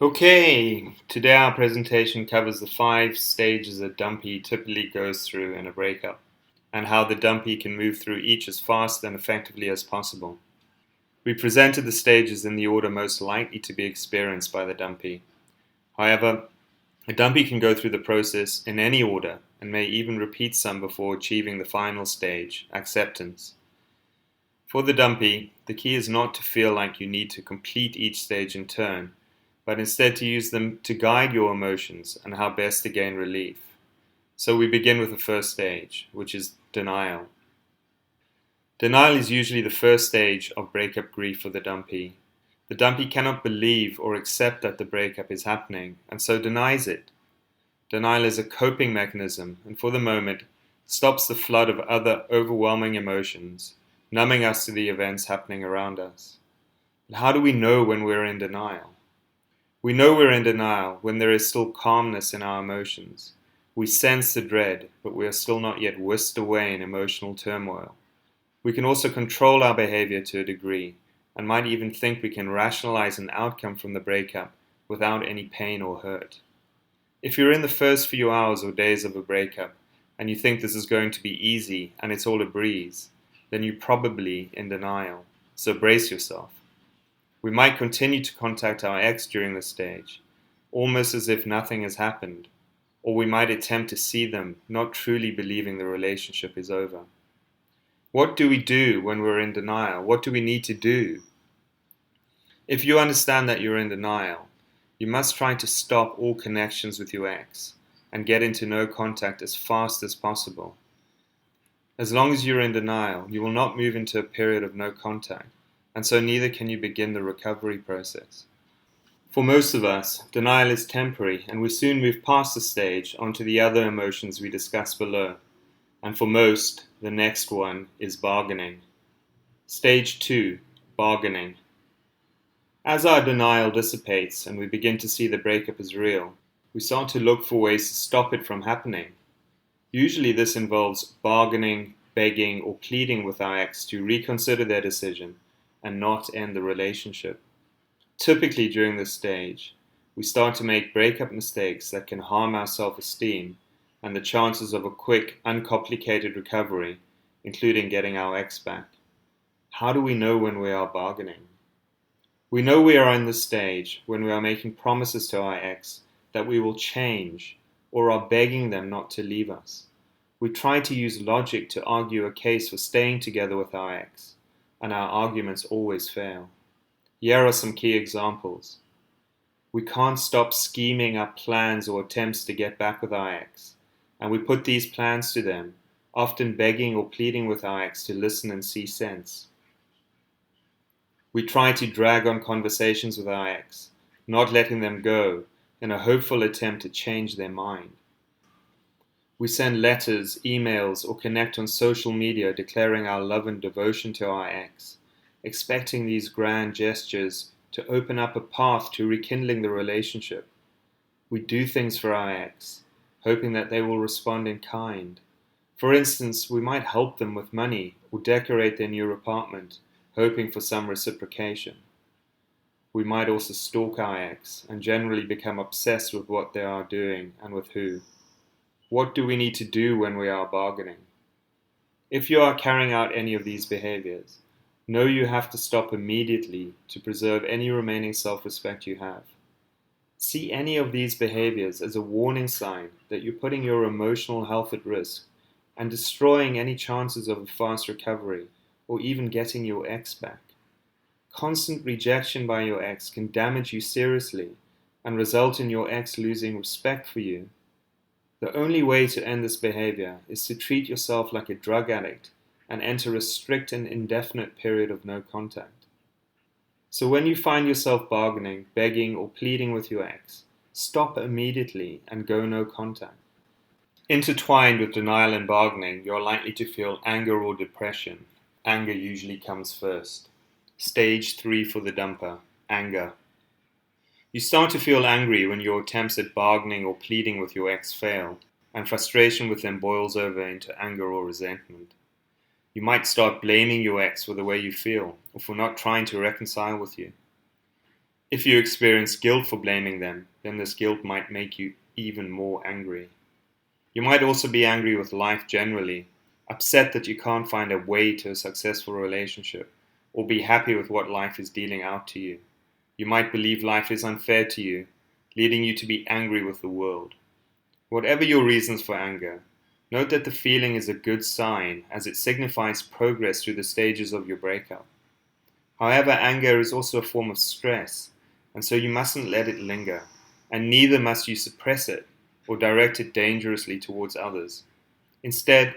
Okay, today our presentation covers the 5 stages a Dumpee typically goes through in a breakup, and how the Dumpee can move through each as fast and effectively as possible. We presented the stages in the order most likely to be experienced by the Dumpee. However, a Dumpee can go through the process in any order and may even repeat some before achieving the final stage, acceptance. For the Dumpee, the key is not to feel like you need to complete each stage in turn, but instead to use them to guide your emotions and how best to gain relief. So we begin with the first stage, which is denial. Denial is usually the first stage of breakup grief for the Dumpee. The Dumpee cannot believe or accept that the breakup is happening, and so denies it. Denial is a coping mechanism, and for the moment, stops the flood of other overwhelming emotions, numbing us to the events happening around us. But how do we know when we're in denial? We know we're in denial when there is still calmness in our emotions. We sense the dread, but we are still not yet whisked away in emotional turmoil. We can also control our behavior to a degree, and might even think we can rationalize an outcome from the breakup without any pain or hurt. If you're in the first few hours or days of a breakup, and you think this is going to be easy and it's all a breeze, then you're probably in denial, so brace yourself. We might continue to contact our ex during this stage, almost as if nothing has happened, or we might attempt to see them, not truly believing the relationship is over. What do we do when we're in denial? What do we need to do? If you understand that you're in denial, you must try to stop all connections with your ex and get into no contact as fast as possible. As long as you're in denial, you will not move into a period of no contact, and so neither can you begin the recovery process. For most of us, denial is temporary, and we soon move past the stage onto the other emotions we discussed below. And for most, the next one is bargaining. Stage 2, bargaining. As our denial dissipates and we begin to see the breakup as real, we start to look for ways to stop it from happening. Usually this involves bargaining, begging, or pleading with our ex to reconsider their decision and not end the relationship. Typically during this stage, we start to make breakup mistakes that can harm our self-esteem and the chances of a quick, uncomplicated recovery, including getting our ex back. How do we know when we are bargaining? We know we are in this stage when we are making promises to our ex that we will change, or are begging them not to leave us. We try to use logic to argue a case for staying together with our ex, and our arguments always fail. Here are some key examples. We can't stop scheming up plans or attempts to get back with our ex, and we put these plans to them, often begging or pleading with our ex to listen and see sense. We try to drag on conversations with our ex, not letting them go, in a hopeful attempt to change their mind. We send letters, emails, or connect on social media declaring our love and devotion to our ex, expecting these grand gestures to open up a path to rekindling the relationship. We do things for our ex, hoping that they will respond in kind. For instance, we might help them with money or decorate their new apartment, hoping for some reciprocation. We might also stalk our ex and generally become obsessed with what they are doing and with who. What do we need to do when we are bargaining? If you are carrying out any of these behaviors, know you have to stop immediately to preserve any remaining self-respect you have. See any of these behaviors as a warning sign that you're putting your emotional health at risk and destroying any chances of a fast recovery or even getting your ex back. Constant rejection by your ex can damage you seriously and result in your ex losing respect for you. The only way to end this behavior is to treat yourself like a drug addict and enter a strict and indefinite period of no contact. So when you find yourself bargaining, begging, or pleading with your ex, stop immediately and go no contact. Intertwined with denial and bargaining, you're likely to feel anger or depression. Anger usually comes first. Stage 3 for the dumper, anger. You start to feel angry when your attempts at bargaining or pleading with your ex fail, and frustration with them boils over into anger or resentment. You might start blaming your ex for the way you feel, or for not trying to reconcile with you. If you experience guilt for blaming them, then this guilt might make you even more angry. You might also be angry with life generally, upset that you can't find a way to a successful relationship, or be happy with what life is dealing out to you. You might believe life is unfair to you, leading you to be angry with the world. Whatever your reasons for anger, note that the feeling is a good sign as it signifies progress through the stages of your breakup. However, anger is also a form of stress, and so you mustn't let it linger, and neither must you suppress it or direct it dangerously towards others. Instead,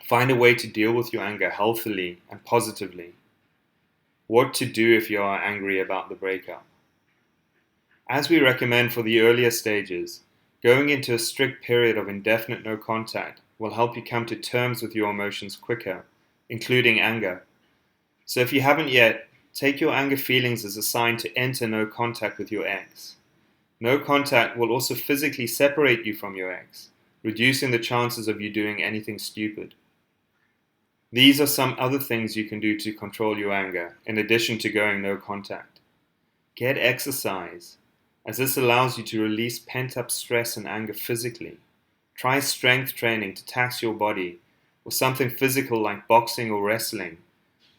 find a way to deal with your anger healthily and positively. What to do if you are angry about the breakup? As we recommend for the earlier stages, going into a strict period of indefinite no contact will help you come to terms with your emotions quicker, including anger. So if you haven't yet, take your anger feelings as a sign to enter no contact with your ex. No contact will also physically separate you from your ex, reducing the chances of you doing anything stupid. These are some other things you can do to control your anger, in addition to going no contact. Get exercise, as this allows you to release pent-up stress and anger physically. Try strength training to tax your body, or something physical like boxing or wrestling.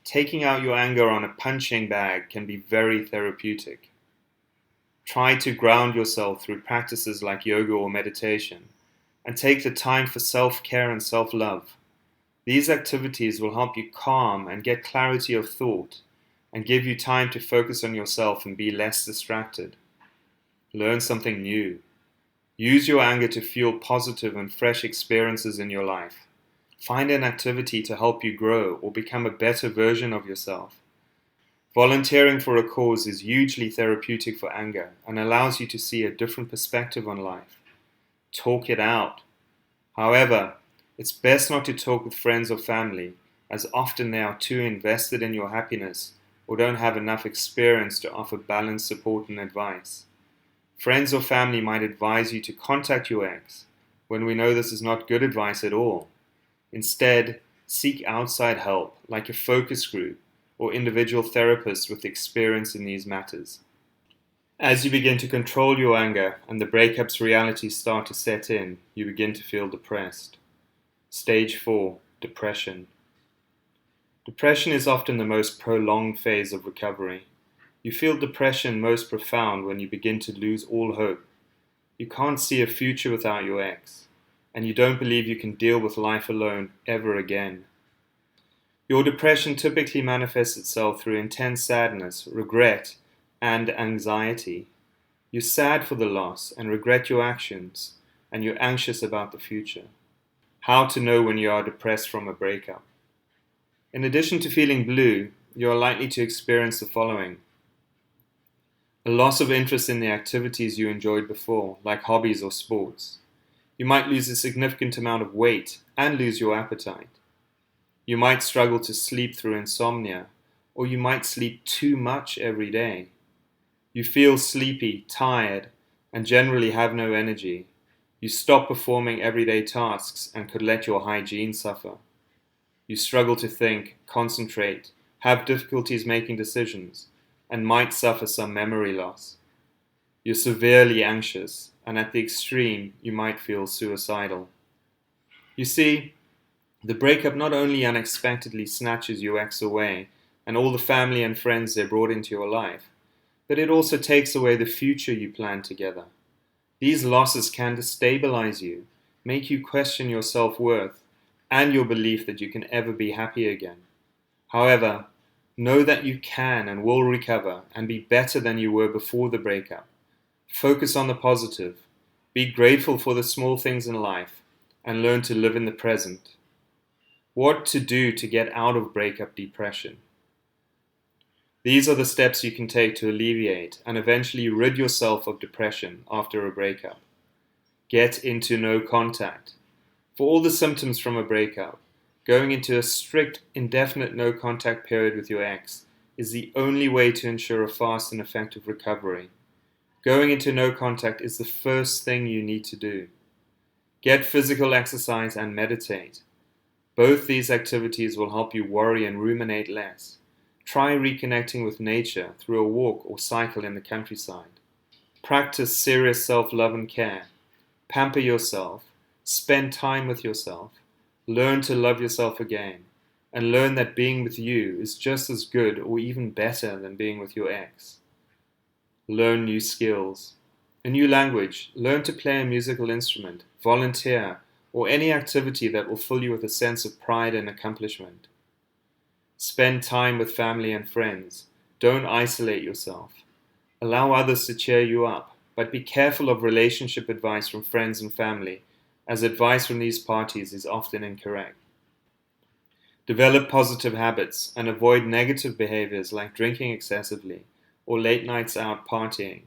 Taking out your anger on a punching bag can be very therapeutic. Try to ground yourself through practices like yoga or meditation, and take the time for self-care and self-love. These activities will help you calm and get clarity of thought, and give you time to focus on yourself and be less distracted. Learn something new. Use your anger to fuel positive and fresh experiences in your life. Find an activity to help you grow or become a better version of yourself. Volunteering for a cause is hugely therapeutic for anger and allows you to see a different perspective on life. Talk it out. However, it's best not to talk with friends or family, as often they are too invested in your happiness or don't have enough experience to offer balanced support and advice. Friends or family might advise you to contact your ex, when we know this is not good advice at all. Instead, seek outside help, like a focus group or individual therapists with experience in these matters. As you begin to control your anger and the breakup's realities start to set in, you begin to feel depressed. Stage 4. Depression. Depression is often the most prolonged phase of recovery. You feel depression most profound when you begin to lose all hope. You can't see a future without your ex, and you don't believe you can deal with life alone ever again. Your depression typically manifests itself through intense sadness, regret, and anxiety. You're sad for the loss and regret your actions, and you're anxious about the future. How to know when you are depressed from a breakup. In addition to feeling blue, you are likely to experience the following: a loss of interest in the activities you enjoyed before, like hobbies or sports. You might lose a significant amount of weight and lose your appetite. You might struggle to sleep through insomnia, or you might sleep too much every day. You feel sleepy, tired, and generally have no energy. You stop performing everyday tasks and could let your hygiene suffer. You struggle to think, concentrate, have difficulties making decisions, and might suffer some memory loss. You're severely anxious, and at the extreme, you might feel suicidal. You see, the breakup not only unexpectedly snatches your ex away and all the family and friends they brought into your life, but it also takes away the future you planned together. These losses can destabilize you, make you question your self-worth, and your belief that you can ever be happy again. However, know that you can and will recover and be better than you were before the breakup. Focus on the positive. Be grateful for the small things in life and learn to live in the present. What to do to get out of breakup depression? These are the steps you can take to alleviate and eventually rid yourself of depression after a breakup. Get into no contact. For all the symptoms from a breakup, going into a strict, indefinite no contact period with your ex is the only way to ensure a fast and effective recovery. Going into no contact is the first thing you need to do. Get physical exercise and meditate. Both these activities will help you worry and ruminate less, Try reconnecting with nature through a walk or cycle in the countryside. Practice serious self-love and care. Pamper yourself. Spend time with yourself. Learn to love yourself again. And learn that being with you is just as good or even better than being with your ex. Learn new skills. A new language. Learn to play a musical instrument, volunteer, or any activity that will fill you with a sense of pride and accomplishment. Spend time with family and friends. Don't isolate yourself. Allow others to cheer you up, but be careful of relationship advice from friends and family, as advice from these parties is often incorrect. Develop positive habits and avoid negative behaviors like drinking excessively or late nights out partying.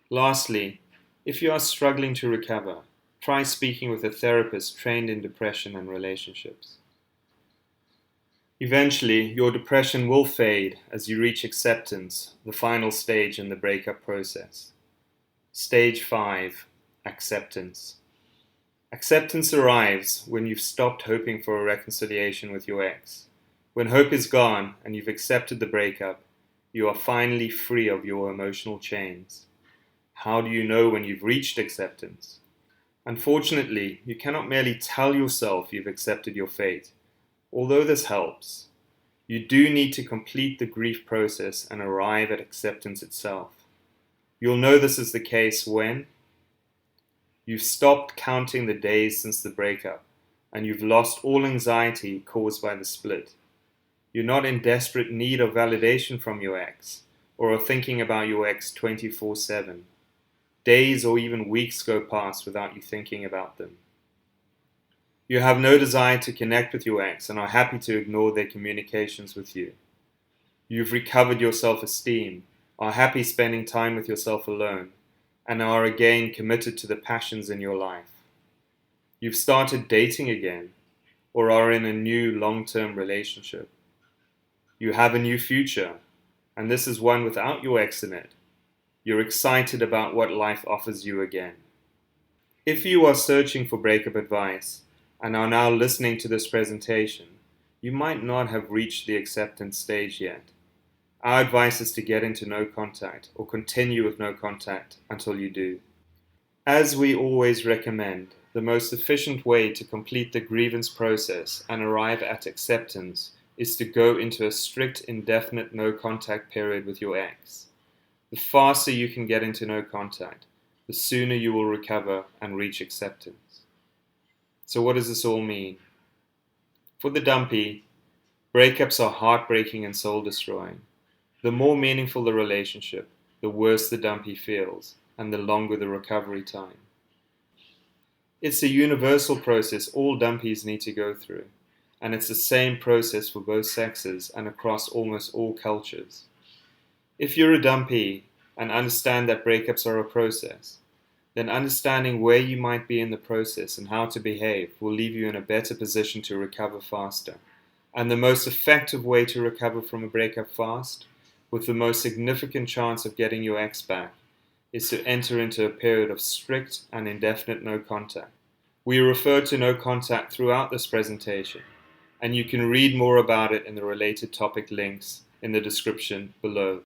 Lastly, if you are struggling to recover, try speaking with a therapist trained in depression and relationships. Eventually, your depression will fade as you reach acceptance, the final stage in the breakup process. Stage 5. Acceptance. Acceptance arrives when you've stopped hoping for a reconciliation with your ex. When hope is gone and you've accepted the breakup, you are finally free of your emotional chains. How do you know when you've reached acceptance? Unfortunately, you cannot merely tell yourself you've accepted your fate. Although this helps, you do need to complete the grief process and arrive at acceptance itself. You'll know this is the case when you've stopped counting the days since the breakup and you've lost all anxiety caused by the split. You're not in desperate need of validation from your ex or are thinking about your ex 24/7. Days or even weeks go past without you thinking about them. You have no desire to connect with your ex and are happy to ignore their communications with you. You've recovered your self-esteem, are happy spending time with yourself alone, and are again committed to the passions in your life. You've started dating again, or are in a new long-term relationship. You have a new future, and this is one without your ex in it. You're excited about what life offers you again. If you are searching for breakup advice, and are now listening to this presentation, you might not have reached the acceptance stage yet. Our advice is to get into no contact or continue with no contact until you do. As we always recommend, the most efficient way to complete the grievance process and arrive at acceptance is to go into a strict indefinite no contact period with your ex. The faster you can get into no contact, the sooner you will recover and reach acceptance. So what does this all mean? For the Dumpee, breakups are heartbreaking and soul-destroying. The more meaningful the relationship, the worse the Dumpee feels, and the longer the recovery time. It's a universal process all Dumpees need to go through, and it's the same process for both sexes and across almost all cultures. If you're a Dumpee and understand that breakups are a process, then understanding where you might be in the process and how to behave will leave you in a better position to recover faster. And the most effective way to recover from a breakup fast, with the most significant chance of getting your ex back, is to enter into a period of strict and indefinite no contact. We refer to no contact throughout this presentation, and you can read more about it in the related topic links in the description below.